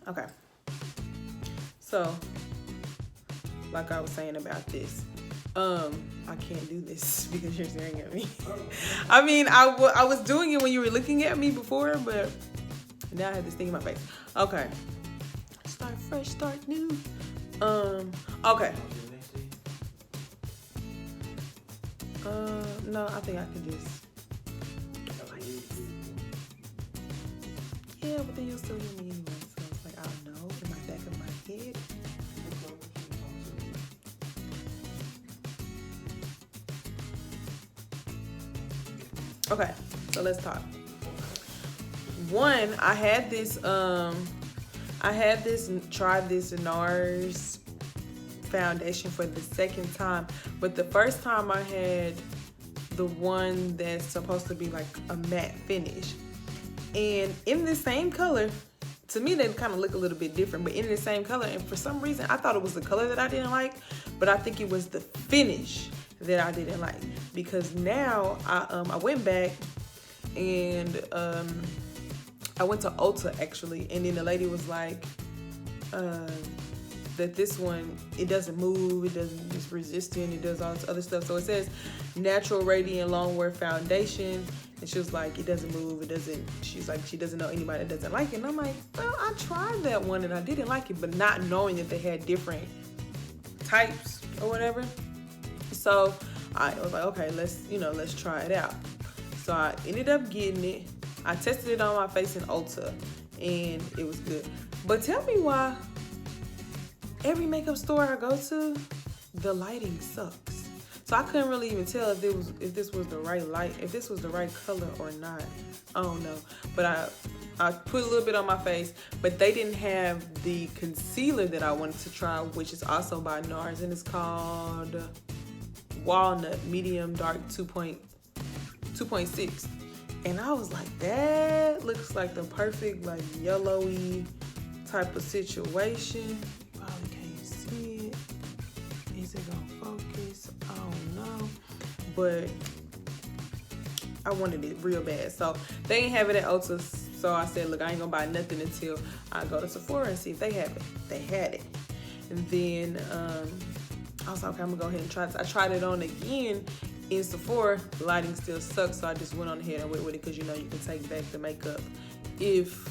Okay. So, like I was saying about this, I can't do this because you're staring at me. I mean, I was doing it when you were looking at me before, but now I have this thing in my face. Okay. Start fresh, start new. Okay. No, I think I can just. Yeah, but then you'll still hear me anyway. So it's like, I don't know, in my back of my head. Okay, so let's talk. One, I had this tried this Nars foundation for the second time, but the first time I had the one that's supposed to be like a matte finish, and in the same color. To me, they kind of look a little bit different, but in the same color. And for some reason, I thought it was the color that I didn't like, but I think it was the finish that I didn't like. Because now I went back and I went to Ulta actually, and then the lady was like that this one, it doesn't move, it's resistant, it does all this other stuff. So it says Natural Radiant Longwear Foundation, and she was like, it doesn't move, she's like, she doesn't know anybody that doesn't like it. And I'm like, well, I tried that one and I didn't like it, but not knowing that they had different types or whatever. So I was like, okay, let's try it out. So I ended up getting it. I tested it on my face in Ulta, and it was good. But tell me why every makeup store I go to, the lighting sucks. So I couldn't really even tell if this was the right light, if this was the right color or not. I don't know. But I put a little bit on my face, but they didn't have the concealer that I wanted to try, which is also by Nars, and it's called Walnut Medium Dark 2.6. And I was like, that looks like the perfect like yellowy type of situation. Probably can't see it. Is it gonna focus? I don't know. But I wanted it real bad. So they didn't have it at Ulta. So I said, look, I ain't gonna buy nothing until I go to Sephora and see if they have it. They had it. And then I was like, okay, I'm gonna go ahead and try this. I tried it on again in Sephora. The lighting still sucks, so I just went on ahead and went with it, because you know you can take back the makeup if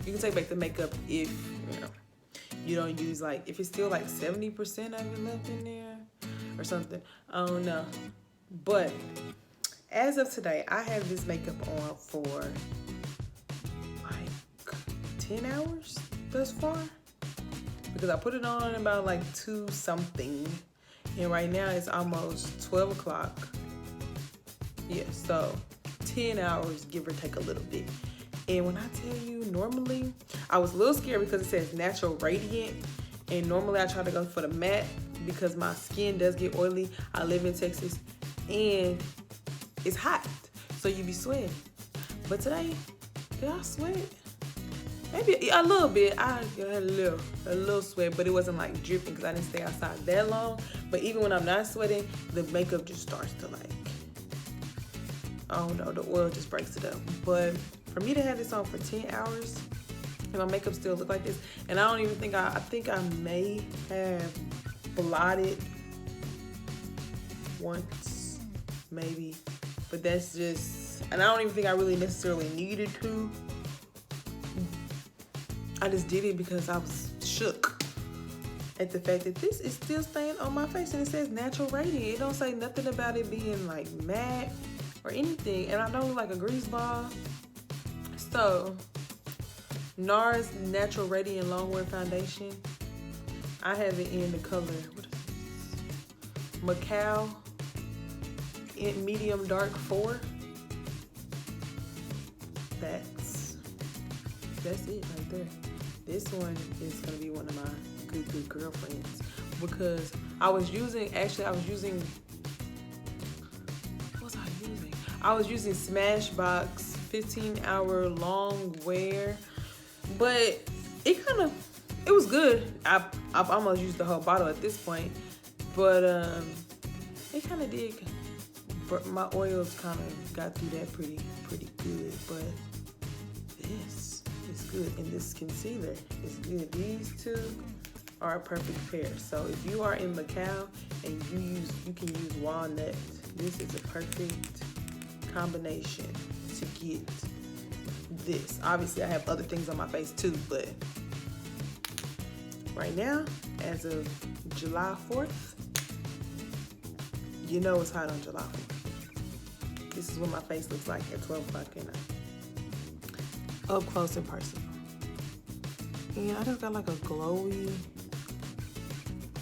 you can take back the makeup if you don't use, like, if it's still like 70% of it left in there or something. I don't know. But as of today, I have this makeup on for like 10 hours thus far, because I put it on about like 2 something, and right now it's almost 12 o'clock. Yeah, so 10 hours, give or take a little bit. And when I tell you, normally I was a little scared because it says Natural Radiant, and normally I try to go for the matte because my skin does get oily. I live in Texas and it's hot, so you be sweating. But today, did I sweat? Maybe a little bit. I had a little sweat, but it wasn't like dripping because I didn't stay outside that long. But even when I'm not sweating, the makeup just starts to like, I don't know, the oil just breaks it up. But for me to have this on for 10 hours and my makeup still look like this, and I don't even think I think I may have blotted once, maybe, but that's just, and I don't even think I really necessarily needed to. I just did it because I was shook at the fact that this is still staying on my face, and it says Natural Radiant. It don't say nothing about it being like matte or anything, and I don't look like a grease ball. So Nars Natural Radiant Longwear Foundation, I have it in the color, what is this? Macao in medium dark 4. That's it right there. This one is gonna be one of my good girlfriends, because I was using Smashbox 15-hour long wear, but it was good. I've almost used the whole bottle at this point, but it kind of did. My oils kind of got through that pretty good. But this, is good, and this concealer is good. These two are a perfect pair. So if you are in Macau and you can use walnut, this is a perfect combination to get this. Obviously I have other things on my face too, but right now, as of July 4th, you know it's hot on July 4th. This is what my face looks like at 12 o'clock at night. Up close and personal. And I just got like a glowy,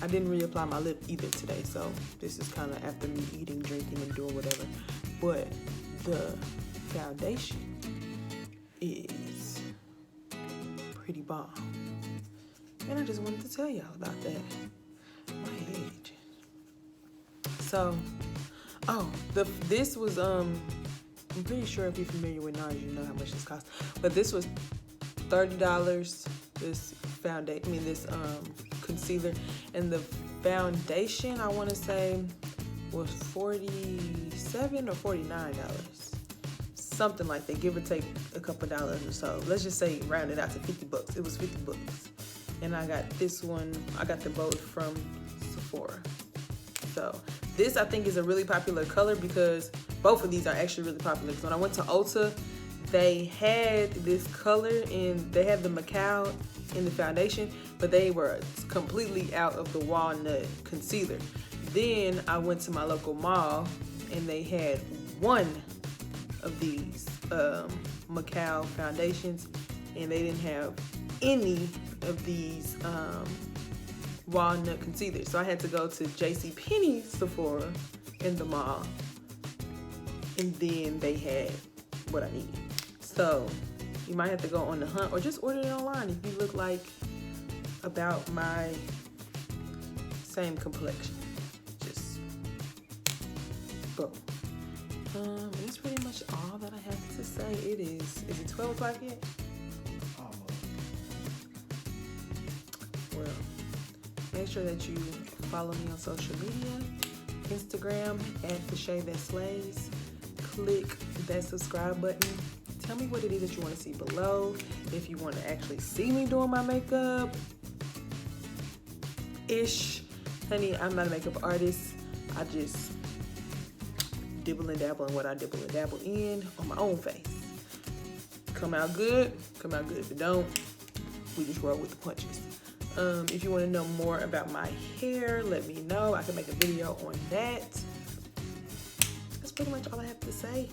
I didn't reapply my lip either today, so this is kind of after me eating, drinking, and doing whatever. But the foundation is pretty bomb. And I just wanted to tell y'all about that. My age. So, this was, I'm pretty sure if you're familiar with Nars, you know how much this costs. But this was $30, this foundation, this concealer. And the foundation, I want to say, was $47 or $49. Something like that, give or take a couple dollars or so. Let's just say round it out to 50 bucks. It was 50 bucks. And I got this one, I got them both from Sephora. So this I think is a really popular color because both of these are actually really popular. Because when I went to Ulta, they had this color and they had the Macau in the foundation, but they were completely out of the walnut concealer. Then I went to my local mall and they had one of these Macau foundations, and they didn't have any of these walnut concealers. So I had to go to JCPenney's Sephora in the mall, and then they had what I needed. So you might have to go on the hunt or just order it online if you look like about my same complexion. Just boom. That's pretty much all that I have to say. Is it 12 o'clock yet? Well, make sure that you follow me on social media, Instagram @TheShade Click that subscribe button. Tell me what it is that you want to see below. If you want to actually see me doing my makeup ish, honey, I'm not a makeup artist. I just dibble and dabble in what I dibble and dabble in on my own face. Come out good, come out good. If it don't, we just roll with the punches. If you want to know more about my hair, let me know. I can make a video on that. That's pretty much all I have to say.